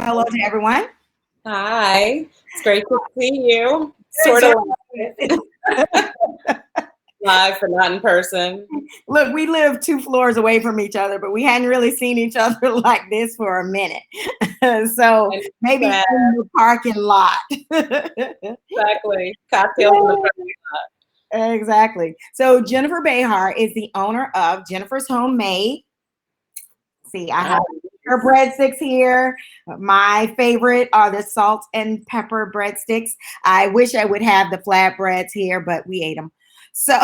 hello to everyone. Hi, it's great to see you. Good, Sort of live, but not in person. Look, we live 2 floors away from each other, but we hadn't really seen each other like this for a minute. So And maybe yeah, in the parking lot. exactly. Cocktails in the front. Exactly. So Jennifer Behar is the owner of Jennifer's Homemade. See, I have her breadsticks here. My favorite are the salt and pepper breadsticks. I wish I would have the flatbreads here, but we ate them. So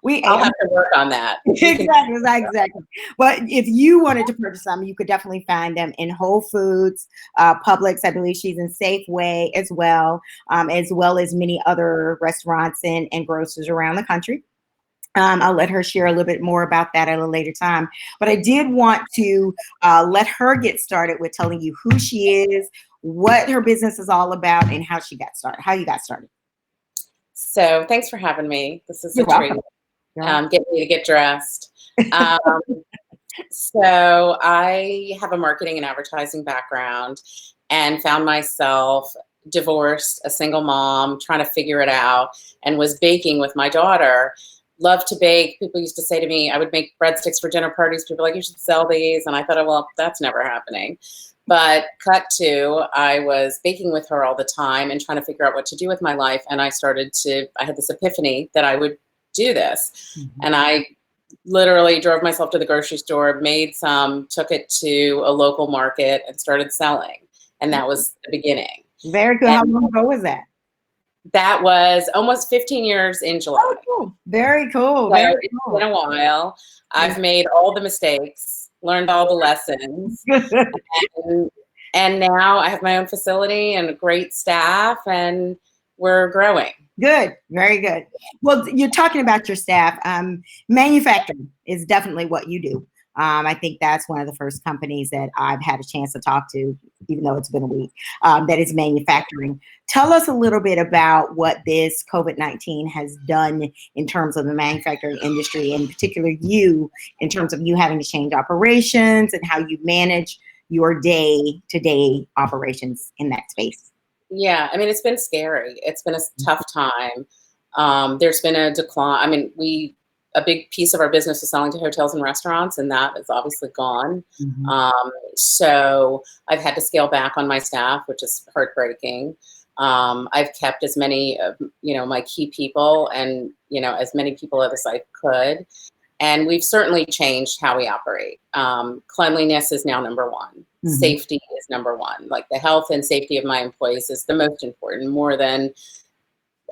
we ate I'll them. have to work on that. Exactly. But if you wanted to purchase them, you could definitely find them in Whole Foods, Publix. I believe she's in Safeway as well as many other restaurants and grocers around the country. I'll let her share a little bit more about that at a later time. But I did want to let her get started with telling you who she is, what her business is all about, and how she got started, how you got started. So thanks for having me. This is You're a treat. welcome. Getting me to get dressed. So I have a marketing and advertising background and found myself divorced, a single mom, trying to figure it out, and was baking with my daughter. Love to bake. People used to say to me, I would make breadsticks for dinner parties. People were like, you should sell these. And I thought, oh, well, that's never happening. But cut to, I was baking with her all the time and trying to figure out what to do with my life. And I had this epiphany that I would do this. Mm-hmm. And I literally drove myself to the grocery store, made some, took it to a local market and started selling. And that was the beginning. Very good. And how long ago was that? that was almost 15 years in July. Oh, cool. Very cool. So Very it's cool. been a while. I've made all the mistakes, learned all the lessons, and now I have my own facility and a great staff, and we're growing. Good. Very good. Well, you're talking about your staff. Manufacturing is definitely what you do. I think that's one of the first companies that I've had a chance to talk to, even though it's been a week, that is manufacturing. Tell us a little bit about what this COVID-19 has done in terms of the manufacturing industry, in particular you, in terms of you having to change operations and how you manage your day-to-day operations in that space. Yeah, I mean, it's been scary. It's been a tough time. There's been a decline. I mean, a big piece of our business is selling to hotels and restaurants, and that is obviously gone. Mm-hmm. So I've had to scale back on my staff, which is heartbreaking. I've kept as many of, my key people and, as many people as I could. And we've certainly changed how we operate. Cleanliness is now number one. Mm-hmm. Safety is number one. Like the health and safety of my employees is the most important, more than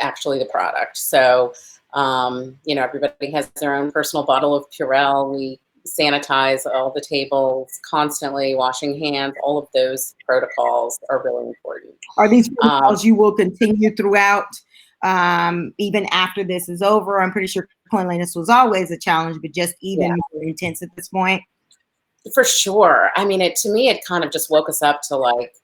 actually the product. So, everybody has their own personal bottle of Purell. We sanitize all the tables, constantly washing hands. All of those protocols are really important. Are these protocols you will continue throughout, even after this is over? I'm pretty sure cleanliness was always a challenge, but just even more intense at this point. For sure. I mean, to me, it kind of just woke us up to like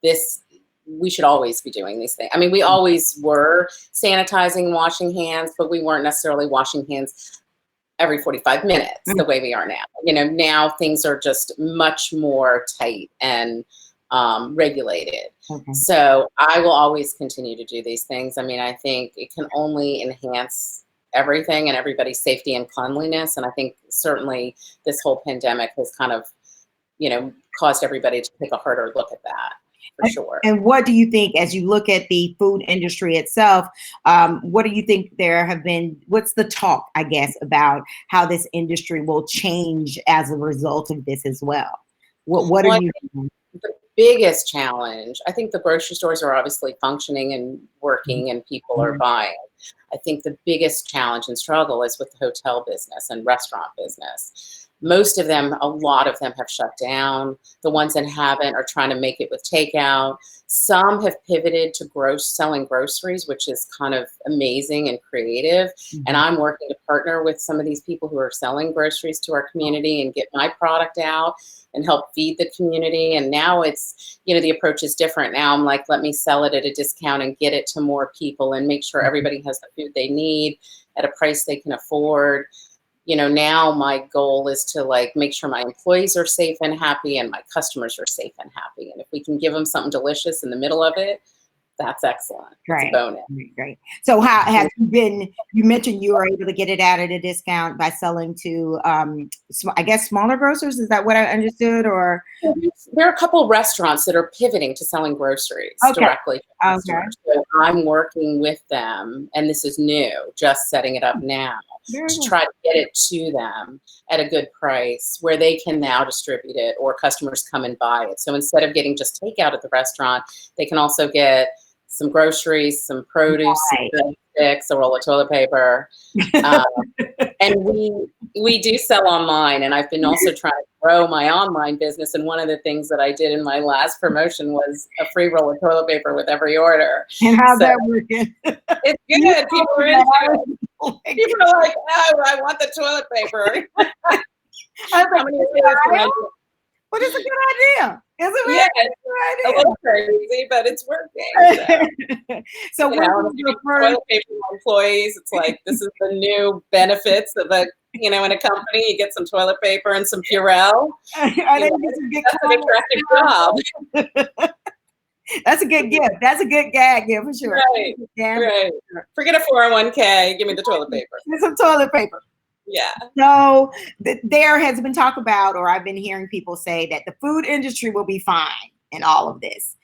this. We should always be doing these things. I mean, we always were sanitizing, washing hands, but we weren't necessarily washing hands every 45 minutes the way we are now. Now things are just much more tight and regulated. Okay. So I will always continue to do these things. I mean, I think it can only enhance everything and everybody's safety and cleanliness. And I think certainly this whole pandemic has kind of, caused everybody to take a harder look at that. For sure. And what do you think, as you look at the food industry itself, what do you think what's the talk, I guess, about how this industry will change as a result of this as well? What are you thinking? The biggest challenge, I think the grocery stores are obviously functioning and working and people are buying. I think the biggest challenge and struggle is with the hotel business and restaurant business. Most of them, a lot of them have shut down. The ones that haven't are trying to make it with takeout. Some have pivoted to selling groceries, which is kind of amazing and creative. Mm-hmm. And I'm working to partner with some of these people who are selling groceries to our community and get my product out and help feed the community. And now it's, the approach is different. Now I'm like, let me sell it at a discount and get it to more people and make sure everybody has the food they need at a price they can afford. now my goal is to like make sure my employees are safe and happy and my customers are safe and happy. And if we can give them something delicious in the middle of it, that's excellent. It's a bonus. Great. So how have you been, you mentioned you were able to get it out at a discount by selling to, I guess, smaller grocers. Is that what I understood? Or there are a couple restaurants that are pivoting to selling groceries directly to customers. So I'm working with them, and this is new, just setting it up now to try to get it to them at a good price where they can now distribute it or customers come and buy it. So instead of getting just takeout at the restaurant, they can also get some groceries, some produce, some breadsticks, a roll of toilet paper. And we do sell online, and I've been also trying to grow my online business. And one of the things that I did in my last promotion was a free roll of toilet paper with every order. And how's that working? It's good. People are into it. People are like, oh, I want the toilet paper. But it's a good idea. It's a little crazy, but it's working. So when you toilet paper employees, it's like this is the new benefits of in a company. You get some toilet paper and some Purell. That's an attractive job. That's a good gift. That's a good gag gift for sure. Right. Forget a 401k. Give me the toilet paper. Get some toilet paper. Yeah. So there has been talk about, or I've been hearing people say that the food industry will be fine in all of this.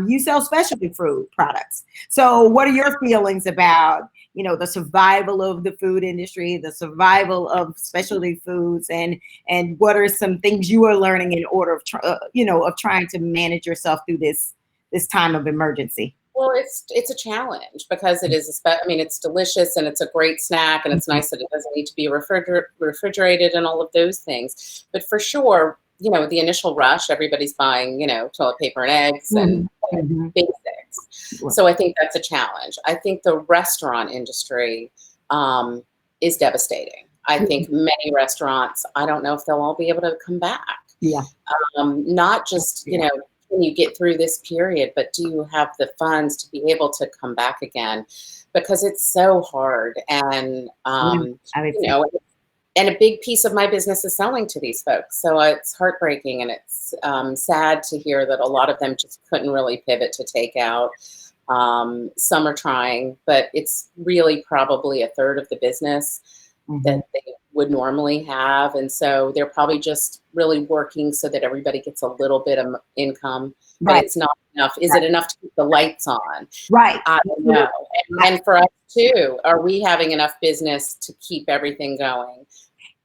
You sell specialty food products. So what are your feelings about, the survival of the food industry, the survival of specialty foods, and what are some things you are learning in order of, of trying to manage yourself through this time of emergency? Well, it's a challenge because it is, it's delicious and it's a great snack and it's nice that it doesn't need to be refrigerated and all of those things. But for sure, the initial rush, everybody's buying, toilet paper and eggs and basics. So I think that's a challenge. I think the restaurant industry is devastating. I think many restaurants, I don't know if they'll all be able to come back. Yeah. Not just, can you get through this period, but do you have the funds to be able to come back again? Because it's so hard. And, and a big piece of my business is selling to these folks. So it's heartbreaking, and it's sad to hear that a lot of them just couldn't really pivot to takeout. Some are trying, but it's really probably a third of the business that they would normally have. And so they're probably just really working so that everybody gets a little bit of income, but it's not enough. Is it enough to keep the lights on? Right. I don't know. And for us too, are we having enough business to keep everything going?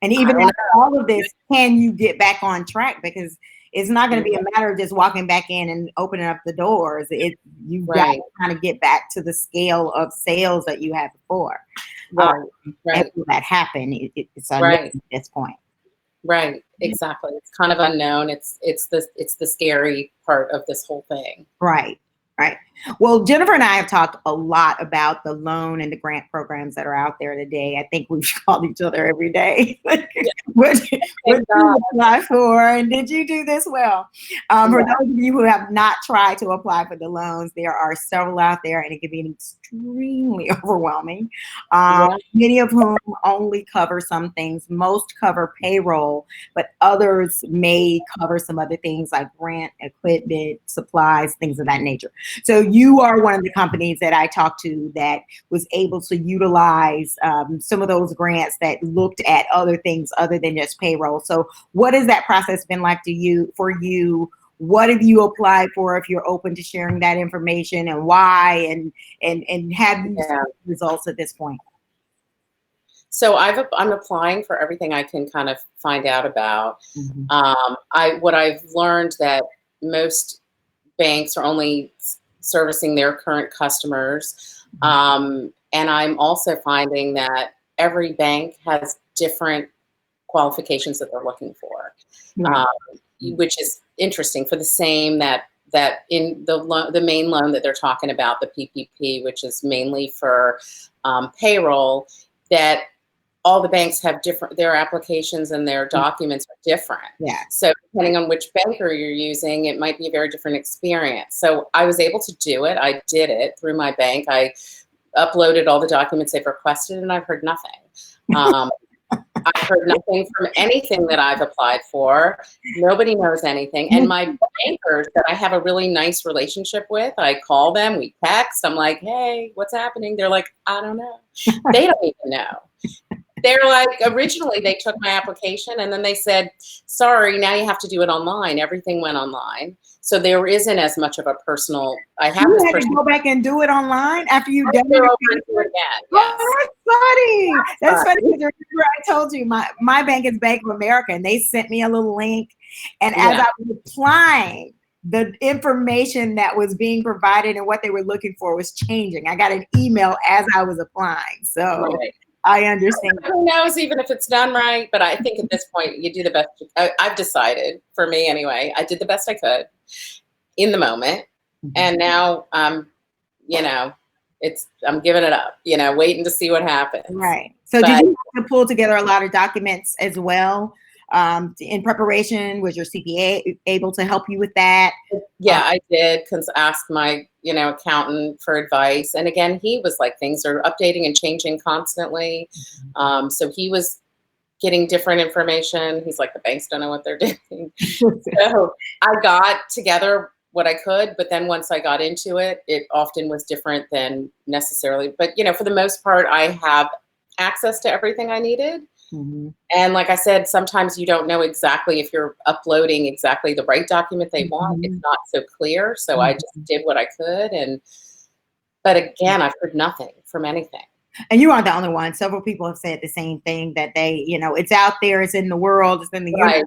And even after all of this, can you get back on track? Because it's not going to be a matter of just walking back in and opening up the doors. You've got to kind of get back to the scale of sales that you had before. And will that happen? It's unknown at this point. Right. Exactly. It's kind of unknown. It's the scary part of this whole thing. Right. Well, Jennifer and I have talked a lot about the loan and the grant programs that are out there today. I think we've called each other every day. What did you apply for? And did you do this well? For those of you who have not tried to apply for the loans, there are several out there, and it can be extremely overwhelming. Many of whom only cover some things. Most cover payroll, but others may cover some other things like rent, equipment, supplies, things of that nature. So you are one of the companies that I talked to that was able to utilize some of those grants that looked at other things other than just payroll. So what has that process been like for you? What have you applied for, if you're open to sharing that information, and why, and have you seen results at this point? So I'm applying for everything I can kind of find out about. What I've learned that most banks are only servicing their current customers. And I'm also finding that every bank has different qualifications that they're looking for, which is interesting, for the same that in the main loan that they're talking about, the PPP, which is mainly for payroll, that all the banks have their applications and their documents are different. So depending on which banker you're using, it might be a very different experience. So I was able to do it. I did it through my bank. I uploaded all the documents they've requested, and I've heard nothing. I've heard nothing from anything that I've applied for. Nobody knows anything. And my bankers that I have a really nice relationship with, I call them, we text. I'm like, hey, what's happening? They're like, I don't know. They don't even know. They're like, originally they took my application and then they said, sorry, now you have to do it online. Everything went online. So there isn't as much of a personal, I have You this had person. to go back and do it online after you've done Go over and it? do it again. Oh, Yes. that's funny. That's funny because remember I told you my bank is Bank of America, and they sent me a little link. And as I was applying, the information that was being provided and what they were looking for was changing. I got an email as I was applying. So I understand. Who knows, even if it's done right, but I think at this point you do the best. I've decided, for me anyway, I did the best I could in the moment. And now, you know, I'm giving it up, you know, waiting to see what happens. Right. So did you have to pull together a lot of documents as well in preparation? Was your CPA able to help you with that? Yeah, I did ask my, you know, accountant for advice. And again, he was like, things are updating and changing constantly. So he was getting different information. He's like, the banks don't know what they're doing. So I got together what I could, but then once I got into it, it often was different than necessarily. But, you know, for the most part, I have access to everything I needed. And like I said, sometimes you don't know exactly if you're uploading exactly the right document they want. It's not so clear. So I just did what I could. But again, I've heard nothing from anything. And you aren't the only one. Several people have said the same thing, that they, you know, it's out there, it's in the world, it's in the universe.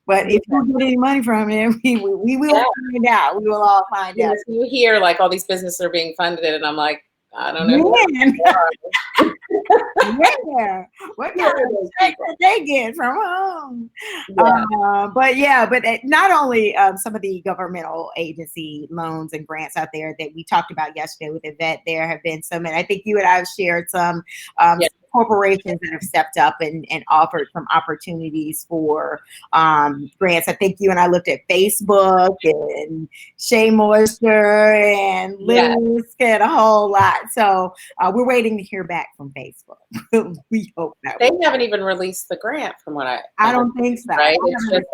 But if you get any money from it, we will find out. We will all find out. You hear like all these businesses are being funded, and I'm like, I don't know. Yeah, what kind of check did they get from home? But not only some of the governmental agency loans and grants out there that we talked about yesterday with Yvette, there have been some, and I think you and I have shared some corporations that have stepped up and offered some opportunities for grants. I think you and I looked at Facebook and Shea Moisture and Lisk and a whole lot. So we're waiting to hear back from Facebook. We hope that they haven't even released the grant from what I don't think so. Right? It's just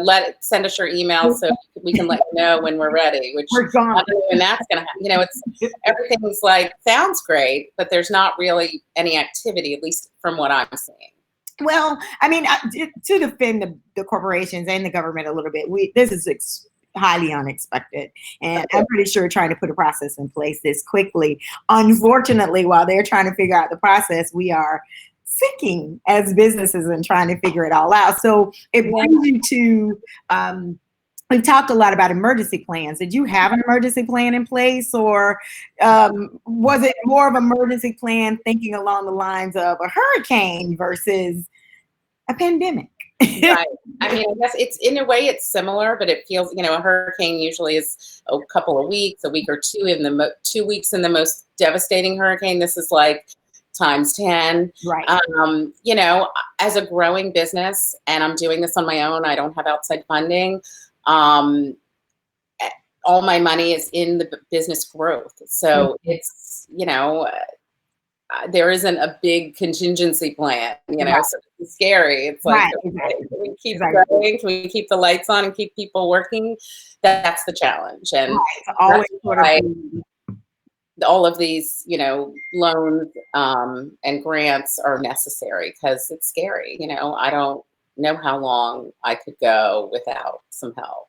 like send us your email so we can let you know when we're ready. Which we're gone. I don't know when that's gonna happen. You know, it's everything's like sounds great, but there's not really any activity, at least from what I'm seeing. Well, I mean, to defend the corporations and the government a little bit, this is highly unexpected, and I'm pretty sure trying to put a process in place this quickly. Unfortunately, while they're trying to figure out the process, we are sinking as businesses and trying to figure it all out. So it brings you to we've talked a lot about emergency plans. Did you have an emergency plan in place, or was it more of an emergency plan thinking along the lines of a hurricane versus a pandemic? Right. I mean, I guess it's in a way it's similar, but it feels, you know, a hurricane usually is a couple of weeks, a week or two, in the 2 weeks in the most devastating hurricane. This is like times 10. Right. You know, as a growing business, and I'm doing this on my own, I don't have outside funding. All my money is in the business growth. So it's, you know, there isn't a big contingency plan, you know, so it's scary. It's like, okay, can we keep going? Can we keep the lights on and keep people working? That's the challenge. And always all of these, you know, loans and grants are necessary because it's scary. You know, I don't know how long I could go without some help.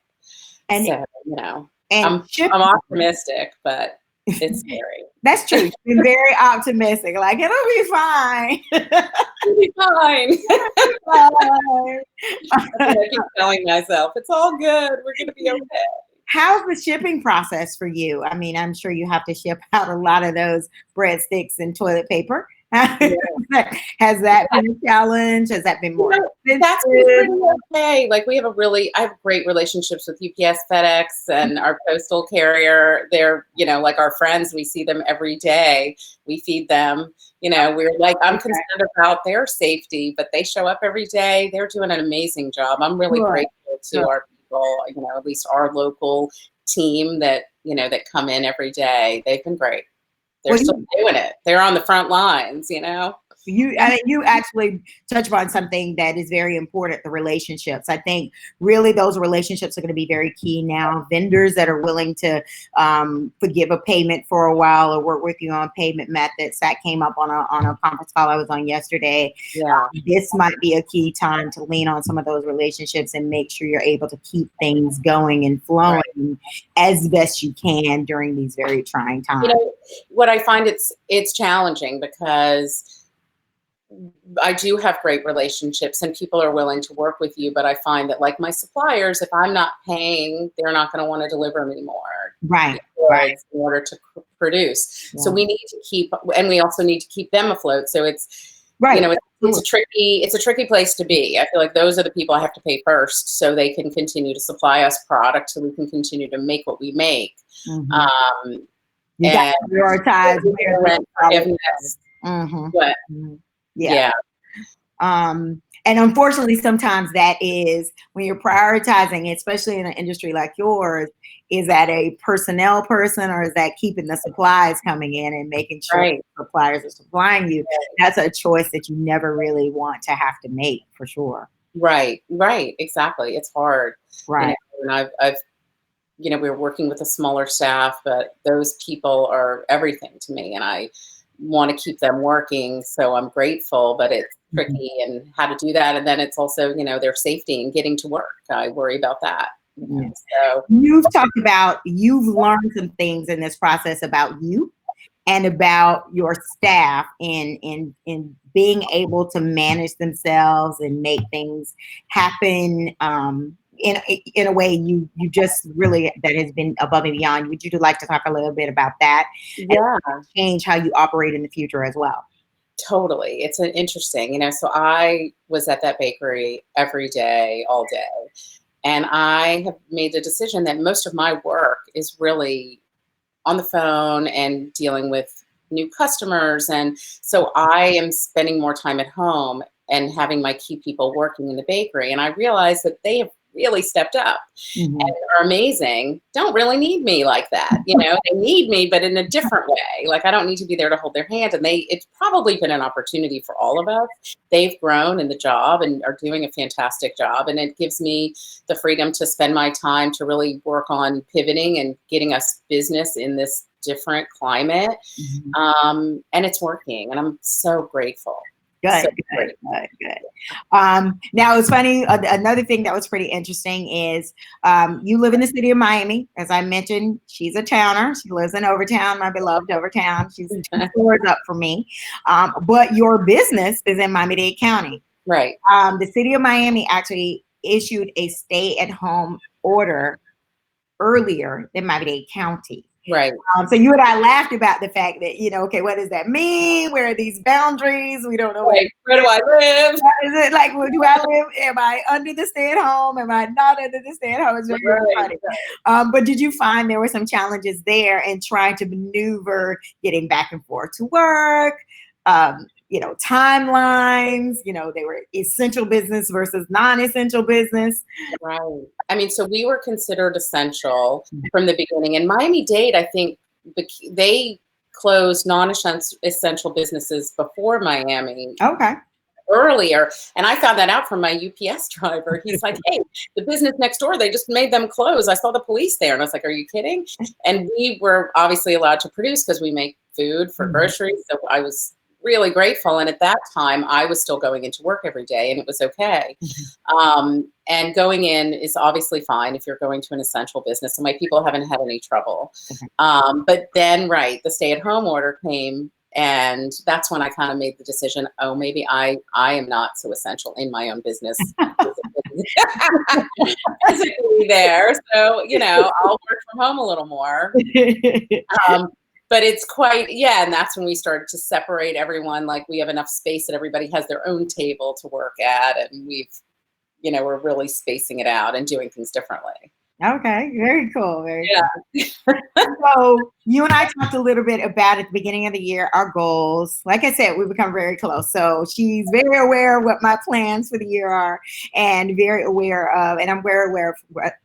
And so, you know, I'm optimistic, but it's scary. That's true. You're very optimistic. Like, it'll be fine. It'll be fine. I keep telling myself, it's all good. We're going to be okay. How's the shipping process for you? I mean, I'm sure you have to ship out a lot of those breadsticks and toilet paper. Has that been a challenge? Has that been more expensive? That's pretty okay. Like I have great relationships with UPS, FedEx, and our postal carrier. They're, you know, like our friends. We see them every day. We feed them. You know, we're like, I'm concerned about their safety, but they show up every day. They're doing an amazing job. I'm really grateful to our people, you know, at least our local team that, you know, that come in every day. They've been great. They're still doing it. They're on the front lines, you know. You actually touch upon something that is very important, the relationships. I think really those relationships are going to be very key now. Vendors that are willing to forgive a payment for a while or work with you on payment methods. That came up on a conference call I was on yesterday. Yeah. This might be a key time to lean on some of those relationships and make sure you're able to keep things going and flowing as best you can during these very trying times. You know, what I find it's challenging because I do have great relationships and people are willing to work with you, but I find that like my suppliers, if I'm not paying, they're not going to want to deliver me more. Right. In order to produce. Yeah. So we need to keep, and we also need to keep them afloat. So it's, you know, it's a tricky place to be. I feel like those are the people I have to pay first so they can continue to supply us product so we can continue to make what we make. Mm-hmm. You got to prioritize rent forgiveness. Mm-hmm. But yeah. And unfortunately, sometimes that is when you're prioritizing, especially in an industry like yours, is that a personnel person or is that keeping the supplies coming in and making sure suppliers are supplying you? That's a choice that you never really want to have to make, for sure. Right, exactly. It's hard. Right. You know, and I've you know, we're working with a smaller staff, but those people are everything to me and I want to keep them working. So I'm grateful, but it's tricky and how to do that. And then it's also, you know, their safety and getting to work. I worry about that. So you've talked about, you've learned some things in this process about you and about your staff in being able to manage themselves and make things happen in a way you just really, that has been above and beyond. Would you like to talk a little bit about that? Yeah. And change how you operate in the future as well? Totally. It's an interesting, you know, so I was at that bakery every day, all day. And I have made the decision that most of my work is really on the phone and dealing with new customers. And so I am spending more time at home and having my key people working in the bakery. And I realized that they have really stepped up and are amazing. Don't really need me like that. You know, they need me, but in a different way. Like I don't need to be there to hold their hand. And it's probably been an opportunity for all of us. They've grown in the job and are doing a fantastic job. And it gives me the freedom to spend my time to really work on pivoting and getting us business in this different climate. And it's working and I'm so grateful. Good. Now it's funny. Another thing that was pretty interesting is you live in the city of Miami. As I mentioned, she's a towner. She lives in Overtown, my beloved Overtown. She's 2 floors up from me. But your business is in Miami-Dade County. Right. The city of Miami actually issued a stay-at-home order earlier than Miami-Dade County. Right. So you and I laughed about the fact that, you know, okay, what does that mean? Where are these boundaries? We don't know. Right. Where do I live? Is it like, where do I live? Am I under the stay-at-home? Am I not under the stay-at-home? It's very funny. But did you find there were some challenges there in trying to maneuver getting back and forth to work? You know, timelines, you know, they were essential business versus non-essential business. Right. I mean, so we were considered essential from the beginning. And Miami-Dade, I think they closed non-essential businesses before Miami. Okay. Earlier. And I found that out from my UPS driver. He's like, hey, the business next door, they just made them close. I saw the police there. And I was like, are you kidding? And we were obviously allowed to produce because we make food for groceries. So I was really grateful. And at that time, I was still going into work every day and it was okay. And going in is obviously fine if you're going to an essential business. So my people haven't had any trouble. But then, the stay-at-home order came. And that's when I kind of made the decision, oh, maybe I am not so essential in my own business physically there. So, you know, I'll work from home a little more. But it's quite, and that's when we started to separate everyone. Like we have enough space that everybody has their own table to work at. And we're really spacing it out and doing things differently. Okay, very cool. Very cool. So you and I talked a little bit about at the beginning of the year, our goals. Like I said, we've become very close. So she's very aware of what my plans for the year are and very aware of, and I'm very aware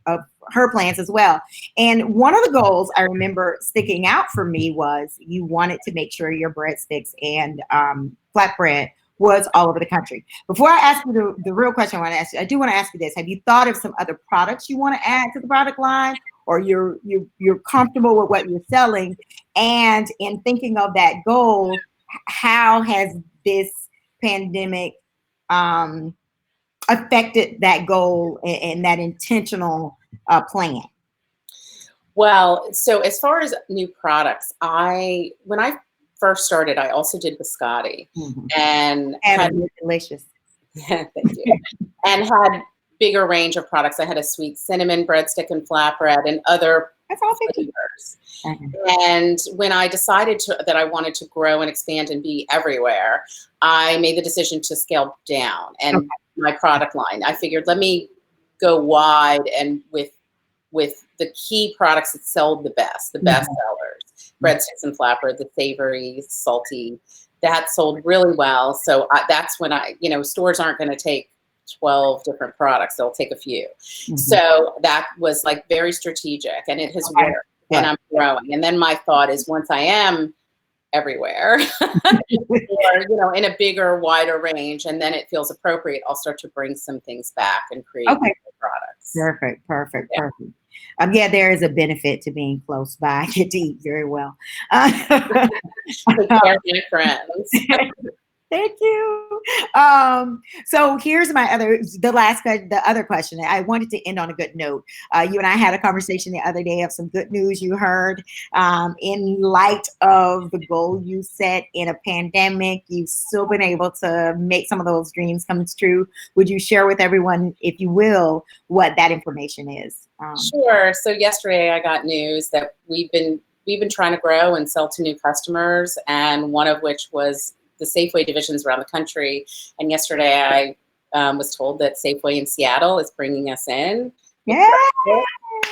of her plans as well. And one of the goals I remember sticking out for me was you wanted to make sure your breadsticks and flatbread was all over the country. Before I ask you the real question I want to ask you, I do want to ask you this. Have you thought of some other products you want to add to the product line, or you're comfortable with what you're selling? And in thinking of that goal, how has this pandemic affected that goal and that intentional plan? Well, so as far as new products, when I first started, I also did biscotti and had delicious. thank you, and had bigger range of products. I had a sweet cinnamon breadstick and flatbread and other flavors. And when I decided that I wanted to grow and expand and be everywhere, I made the decision to scale down and my product line. I figured, let me go wide and with the key products that sold the best sellers, breadsticks and flatbread, the savory, salty, that sold really well. So that's when stores aren't going to take 12 different products. They'll take a few. So that was like very strategic, and it has worked, and I'm growing. And then my thought is, once I am everywhere or in a bigger, wider range, and then it feels appropriate, I'll start to bring some things back and create new products. Perfect. Yeah, there is a benefit to being close by. I get to eat very well. Take care of my friends. Thank you. So here's the other question. I wanted to end on a good note. You and I had a conversation the other day of some good news you heard. In light of the goal you set in a pandemic, you've still been able to make some of those dreams come true. Would you share with everyone, if you will, what that information is? Sure. So yesterday I got news that we've been trying to grow and sell to new customers, and one of which was the Safeway divisions around the country. And yesterday I was told that Safeway in Seattle is bringing us in. Yeah.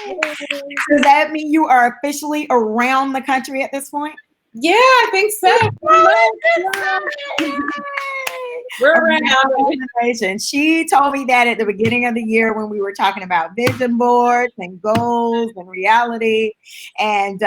Does that mean you are officially around the country at this point? Yeah, I think so. We're around. She told me that at the beginning of the year when we were talking about vision boards and goals and reality. And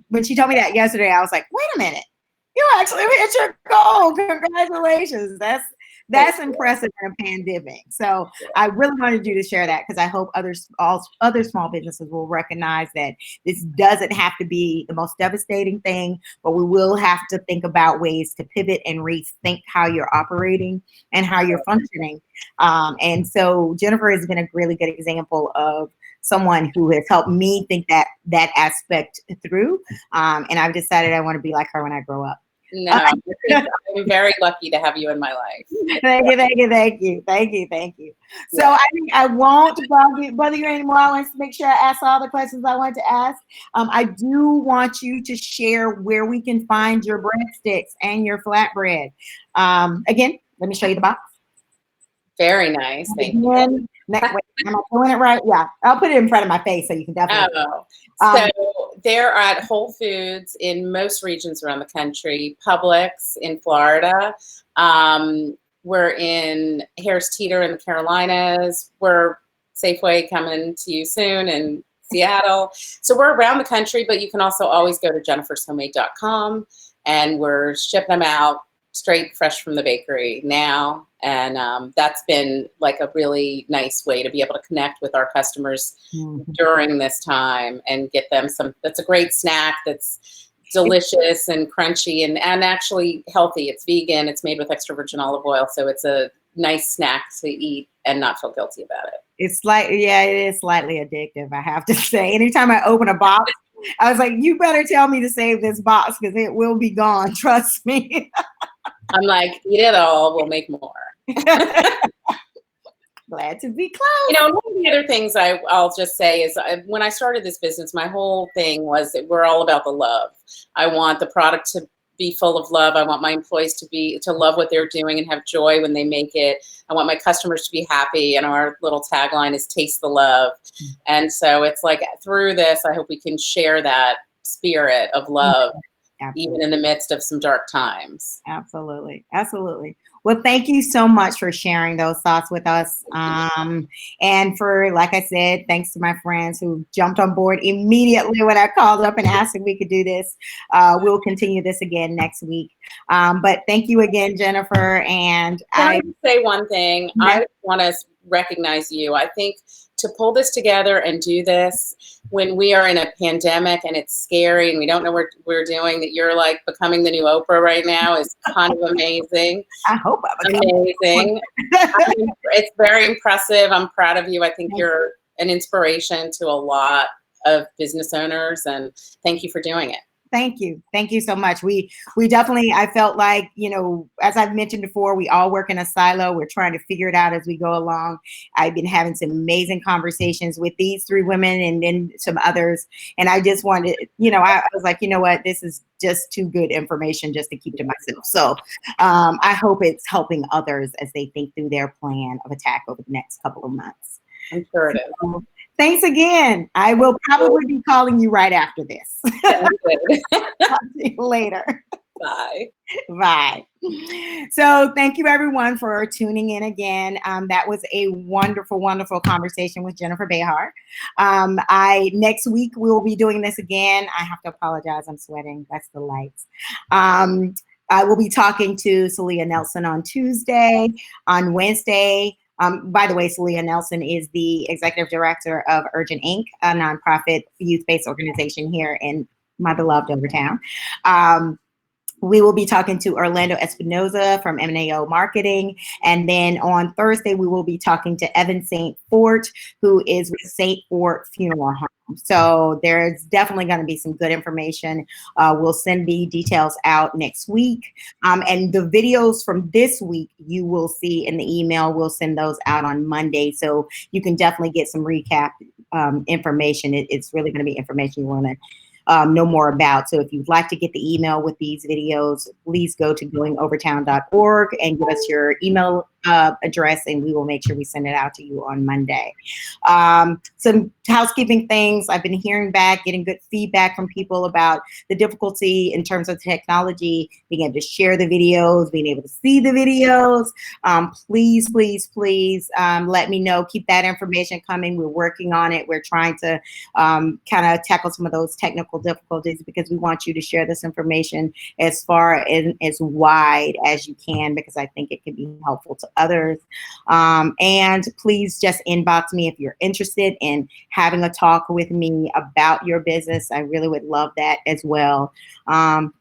when she told me that yesterday, I was like, wait a minute. You actually hit your goal. Congratulations. That's impressive in a pandemic. So I really wanted you to share that, because I hope other small businesses will recognize that this doesn't have to be the most devastating thing, but we will have to think about ways to pivot and rethink how you're operating and how you're functioning. And so Jennifer has been a really good example of someone who has helped me think that aspect through. And I've decided I want to be like her when I grow up. No, I'm very lucky to have you in my life. Thank you. So I think I won't bother you anymore. I want to make sure I ask all the questions I want to ask. I do want you to share where we can find your breadsticks and your flatbread. Again, let me show you the box. Very nice. Thank you. Wait, am I doing it right? Yeah, I'll put it in front of my face so you can definitely. So they're at Whole Foods in most regions around the country, Publix in Florida. We're in Harris Teeter in the Carolinas. We're Safeway coming to you soon in Seattle. So we're around the country, but you can also always go to jennifershomemade.com, and we're shipping them out straight fresh from the bakery now. And that's been like a really nice way to be able to connect with our customers during this time and get them that's a great snack that's delicious and crunchy and actually healthy. It's vegan. It's made with extra virgin olive oil. So it's a nice snack to eat and not feel guilty about it. It is slightly addictive, I have to say. Anytime I open a box, I was like, you better tell me to save this box because it will be gone. Trust me. I'm like, eat it all. We'll make more. Glad to be close. One of the other things I'll just say is when I started this business, my whole thing was that we're all about the love. I want the product to be full of love. I want my employees to love what they're doing and have joy when they make it. I want my customers to be happy. And our little tagline is taste the love. And so it's like through this, I hope we can share that spirit of love. Absolutely. Even in the midst of some dark times. Absolutely. Well, thank you so much for sharing those thoughts with us. And for, like I said, thanks to my friends who jumped on board immediately when I called up and asked if we could do this. We'll continue this again next week. But thank you again, Jennifer. And Can I say one thing? Yeah. I want to recognize you. I think to pull this together and do this when we are in a pandemic and it's scary and we don't know what we're doing, that you're like becoming the new Oprah right now is kind of amazing. I hope I'm amazing. I mean, it's very impressive. I'm proud of you. I think you're an inspiration to a lot of business owners, and thank you for doing it. Thank you. Thank you so much. We definitely, I felt like, you know, as I've mentioned before, we all work in a silo. We're trying to figure it out as we go along. I've been having some amazing conversations with these three women and then some others. And I just wanted, you know, I was like, you know what, this is just too good information just to keep to myself. So I hope it's helping others as they think through their plan of attack over the next couple of months. I'm sure it is. Thanks again. I will probably be calling you right after this. Talk to you later. Bye. Bye. So thank you everyone for tuning in again. That was a wonderful, wonderful conversation with Jennifer Behar. Next week we will be doing this again. I have to apologize. I'm sweating. That's the lights. I will be talking to Celia Nelson on Tuesday. On Wednesday, by the way, Celia Nelson is the executive director of Urgent Inc., a nonprofit youth-based organization here in my beloved Overtown. We will be talking to Orlando Espinoza from M&AO Marketing. And then on Thursday, we will be talking to Evan St. Fort, who is with St. Fort Funeral Home. So there's definitely going to be some good information. We'll send the details out next week. And the videos from this week, you will see in the email. We'll send those out on Monday. So you can definitely get some recap information. It's really going to be information you want to know more about. So if you'd like to get the email with these videos, please go to goingovertown.org and give us your email address, and we will make sure we send it out to you on Monday. Some housekeeping things. I've been hearing back, getting good feedback from people about the difficulty in terms of technology, being able to share the videos, being able to see the videos. Please, please, please let me know. Keep that information coming. We're working on it. We're trying to kind of tackle some of those technical difficulties because we want you to share this information as far and as wide as you can, because I think it can be helpful to others. And please just inbox me if you're interested in having a talk with me about your business. I really would love that as well.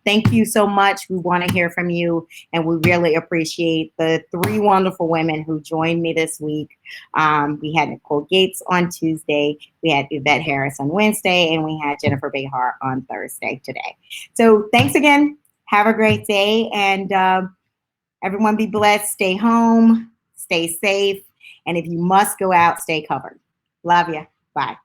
Thank you so much. We want to hear from you, and we really appreciate the three wonderful women who joined me this week. We had Nicole Gates on Tuesday, we had Yvette Harris on Wednesday, and we had Jennifer Behar on Thursday today. So thanks again. Have a great day, and everyone be blessed. Stay home, stay safe, and if you must go out, stay covered. Love you. Bye.